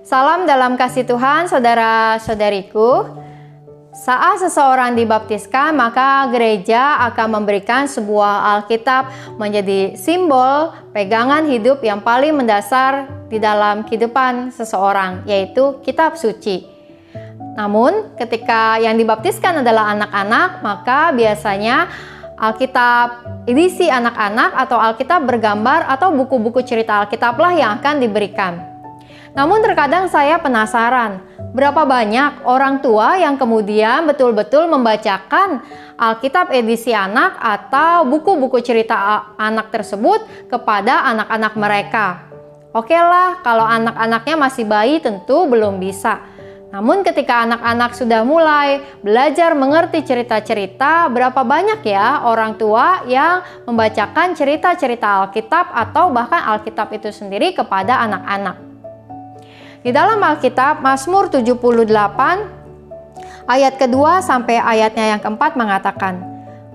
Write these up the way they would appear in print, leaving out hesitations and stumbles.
Salam dalam kasih Tuhan, saudara-saudariku. Saat seseorang dibaptiskan, maka gereja akan memberikan sebuah Alkitab menjadi simbol pegangan hidup yang paling mendasar di dalam kehidupan seseorang, yaitu kitab suci. Namun, ketika yang dibaptiskan adalah anak-anak, maka biasanya Alkitab edisi anak-anak atau Alkitab bergambar atau buku-buku cerita Alkitablah yang akan diberikan. Namun terkadang saya penasaran, berapa banyak orang tua yang kemudian betul-betul membacakan Alkitab edisi anak atau buku-buku cerita anak tersebut kepada anak-anak mereka. Oke lah, kalau anak-anaknya masih bayi tentu belum bisa. Namun ketika anak-anak sudah mulai belajar mengerti cerita-cerita, berapa banyak ya orang tua yang membacakan cerita-cerita Alkitab atau bahkan Alkitab itu sendiri kepada anak-anak. Di dalam Alkitab, Mazmur 78 ayat kedua sampai ayatnya yang keempat mengatakan,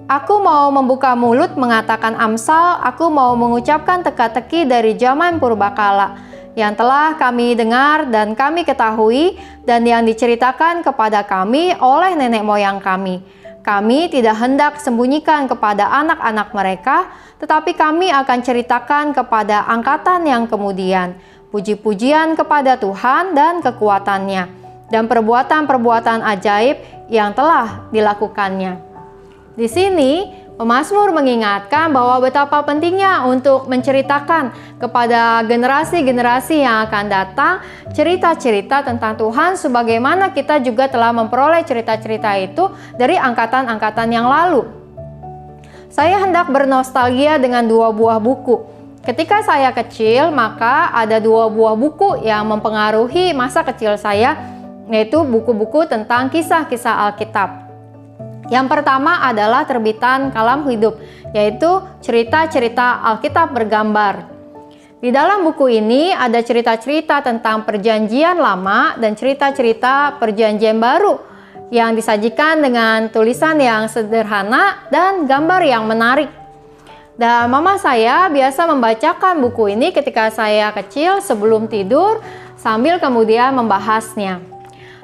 "Aku mau membuka mulut mengatakan amsal, aku mau mengucapkan teka-teki dari zaman purbakala, yang telah kami dengar dan kami ketahui dan yang diceritakan kepada kami oleh nenek moyang kami. Kami tidak hendak sembunyikan kepada anak-anak mereka, tetapi kami akan ceritakan kepada angkatan yang kemudian. Puji-pujian kepada Tuhan dan kekuatannya, dan perbuatan-perbuatan ajaib yang telah dilakukannya." Di sini, pemazmur mengingatkan bahwa betapa pentingnya untuk menceritakan kepada generasi-generasi yang akan datang cerita-cerita tentang Tuhan, sebagaimana kita juga telah memperoleh cerita-cerita itu dari angkatan-angkatan yang lalu. Saya hendak bernostalgia dengan dua buah buku. Ketika saya kecil, maka ada dua buah buku yang mempengaruhi masa kecil saya, yaitu buku-buku tentang kisah-kisah Alkitab. Yang pertama adalah terbitan Kalam Hidup, yaitu cerita-cerita Alkitab bergambar. Di dalam buku ini ada cerita-cerita tentang Perjanjian Lama dan cerita-cerita Perjanjian Baru yang disajikan dengan tulisan yang sederhana dan gambar yang menarik. Dan mama saya biasa membacakan buku ini ketika saya kecil sebelum tidur sambil kemudian membahasnya.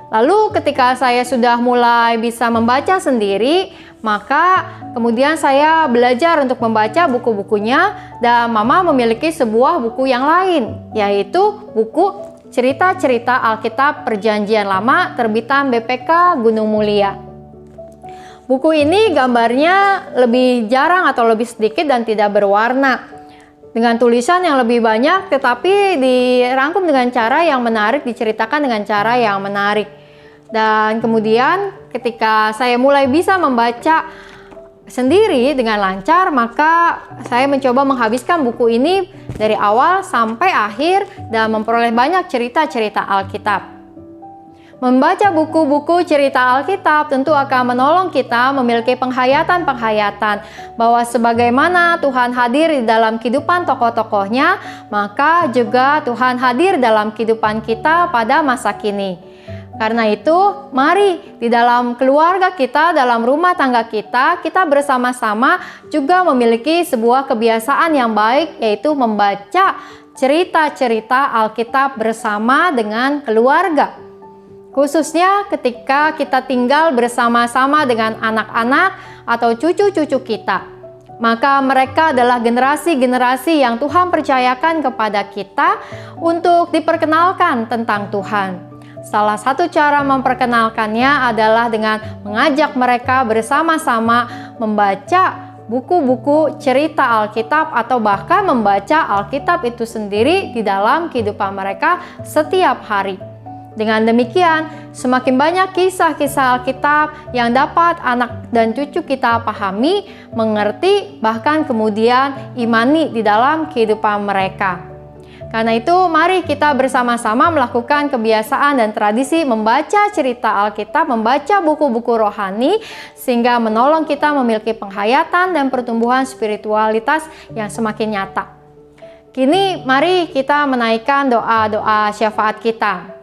Lalu ketika saya sudah mulai bisa membaca sendiri, maka kemudian saya belajar untuk membaca buku-bukunya dan mama memiliki sebuah buku yang lain, yaitu buku cerita-cerita Alkitab Perjanjian Lama terbitan BPK Gunung Mulia. Buku ini gambarnya lebih jarang atau lebih sedikit dan tidak berwarna, dengan tulisan yang lebih banyak tetapi dirangkum dengan cara yang menarik, diceritakan dengan cara yang menarik. Dan kemudian ketika saya mulai bisa membaca sendiri dengan lancar, maka saya mencoba menghabiskan buku ini dari awal sampai akhir dan memperoleh banyak cerita-cerita Alkitab. Membaca buku-buku cerita Alkitab tentu akan menolong kita memiliki penghayatan-penghayatan bahwa sebagaimana Tuhan hadir di dalam kehidupan tokoh-tokohnya, maka juga Tuhan hadir dalam kehidupan kita pada masa kini. Karena itu, mari di dalam keluarga kita, dalam rumah tangga kita, kita bersama-sama juga memiliki sebuah kebiasaan yang baik, yaitu membaca cerita-cerita Alkitab bersama dengan keluarga. Khususnya ketika kita tinggal bersama-sama dengan anak-anak atau cucu-cucu kita. Maka mereka adalah generasi-generasi yang Tuhan percayakan kepada kita untuk diperkenalkan tentang Tuhan. Salah satu cara memperkenalkannya adalah dengan mengajak mereka bersama-sama membaca buku-buku cerita Alkitab atau bahkan membaca Alkitab itu sendiri di dalam kehidupan mereka setiap hari. Dengan demikian, semakin banyak kisah-kisah Alkitab yang dapat anak dan cucu kita pahami, mengerti, bahkan kemudian imani di dalam kehidupan mereka. Karena itu, mari kita bersama-sama melakukan kebiasaan dan tradisi membaca cerita Alkitab, membaca buku-buku rohani, sehingga menolong kita memiliki penghayatan dan pertumbuhan spiritualitas yang semakin nyata. Kini, mari kita menaikkan doa-doa syafaat kita.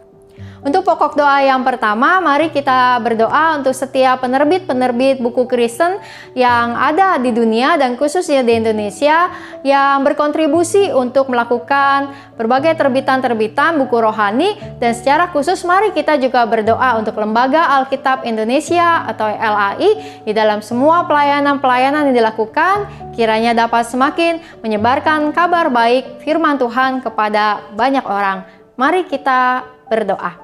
Untuk pokok doa yang pertama, mari kita berdoa untuk setiap penerbit-penerbit buku Kristen yang ada di dunia dan khususnya di Indonesia yang berkontribusi untuk melakukan berbagai terbitan-terbitan buku rohani, dan secara khusus mari kita juga berdoa untuk Lembaga Alkitab Indonesia atau LAI di dalam semua pelayanan-pelayanan yang dilakukan, kiranya dapat semakin menyebarkan kabar baik firman Tuhan kepada banyak orang. Mari kita berdoa.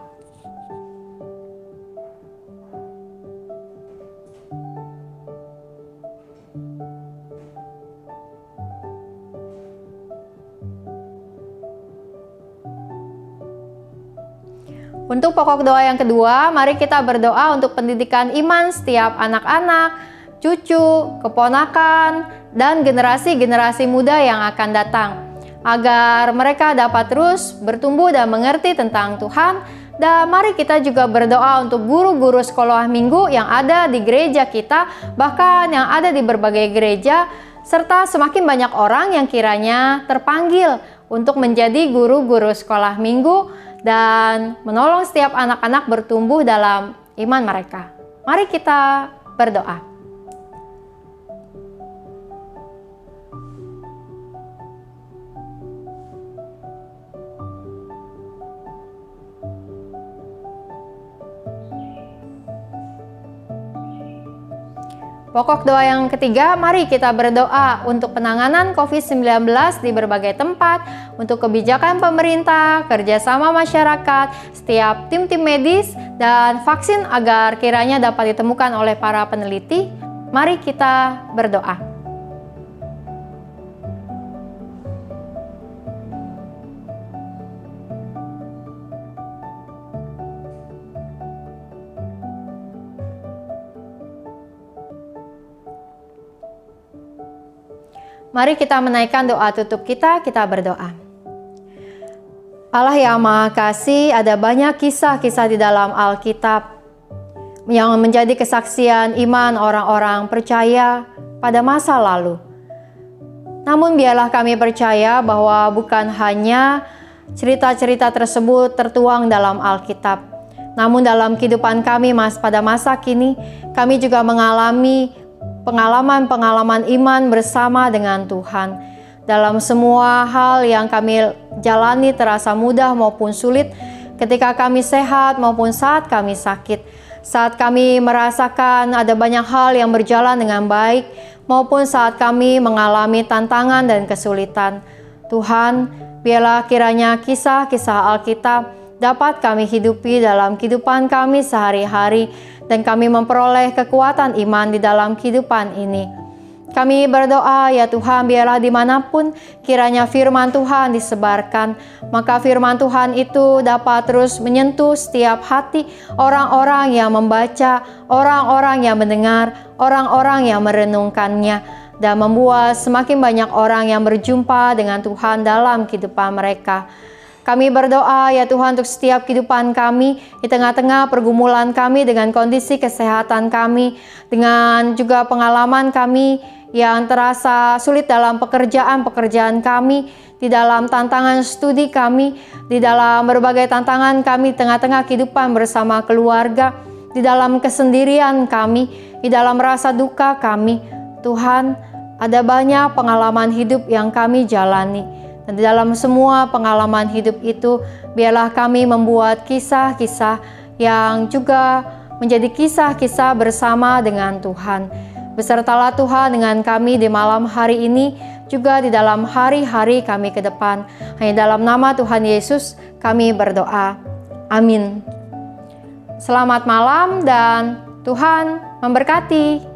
Untuk pokok doa yang kedua, mari kita berdoa untuk pendidikan iman setiap anak-anak, cucu, keponakan, dan generasi-generasi muda yang akan datang, agar mereka dapat terus bertumbuh dan mengerti tentang Tuhan. Dan mari kita juga berdoa untuk guru-guru sekolah minggu yang ada di gereja kita, bahkan yang ada di berbagai gereja, serta semakin banyak orang yang kiranya terpanggil untuk menjadi guru-guru sekolah minggu dan menolong setiap anak-anak bertumbuh dalam iman mereka. Mari kita berdoa. Pokok doa yang ketiga, mari kita berdoa untuk penanganan COVID-19 di berbagai tempat, untuk kebijakan pemerintah, kerjasama masyarakat, setiap tim-tim medis, dan vaksin agar kiranya dapat ditemukan oleh para peneliti. Mari kita berdoa. Mari kita menaikkan doa tutup kita berdoa. Allah yang Maha Kasih, ada banyak kisah-kisah di dalam Alkitab yang menjadi kesaksian iman orang-orang percaya pada masa lalu. Namun biarlah kami percaya bahwa bukan hanya cerita-cerita tersebut tertuang dalam Alkitab, namun dalam kehidupan kami pada masa kini, kami juga mengalami pengalaman-pengalaman iman bersama dengan Tuhan. Dalam semua hal yang kami jalani terasa mudah maupun sulit, ketika kami sehat maupun saat kami sakit, saat kami merasakan ada banyak hal yang berjalan dengan baik, maupun saat kami mengalami tantangan dan kesulitan. Tuhan, biarlah kiranya kisah-kisah Alkitab dapat kami hidupi dalam kehidupan kami sehari-hari, dan kami memperoleh kekuatan iman di dalam kehidupan ini. Kami berdoa, ya Tuhan, biarlah dimanapun kiranya firman Tuhan disebarkan, maka firman Tuhan itu dapat terus menyentuh setiap hati orang-orang yang membaca, orang-orang yang mendengar, orang-orang yang merenungkannya, dan membuat semakin banyak orang yang berjumpa dengan Tuhan dalam kehidupan mereka. Kami berdoa, ya Tuhan, untuk setiap kehidupan kami, di tengah-tengah pergumulan kami dengan kondisi kesehatan kami, dengan juga pengalaman kami yang terasa sulit dalam pekerjaan kami, di dalam tantangan studi kami, di dalam berbagai tantangan kami, tengah-tengah kehidupan bersama keluarga, di dalam kesendirian kami, di dalam rasa duka kami. Tuhan, ada banyak pengalaman hidup yang kami jalani. Dan di dalam semua pengalaman hidup itu, biarlah kami membuat kisah-kisah yang juga menjadi kisah-kisah bersama dengan Tuhan. Besertalah Tuhan dengan kami di malam hari ini, juga di dalam hari-hari kami ke depan. Hanya dalam nama Tuhan Yesus kami berdoa. Amin. Selamat malam dan Tuhan memberkati.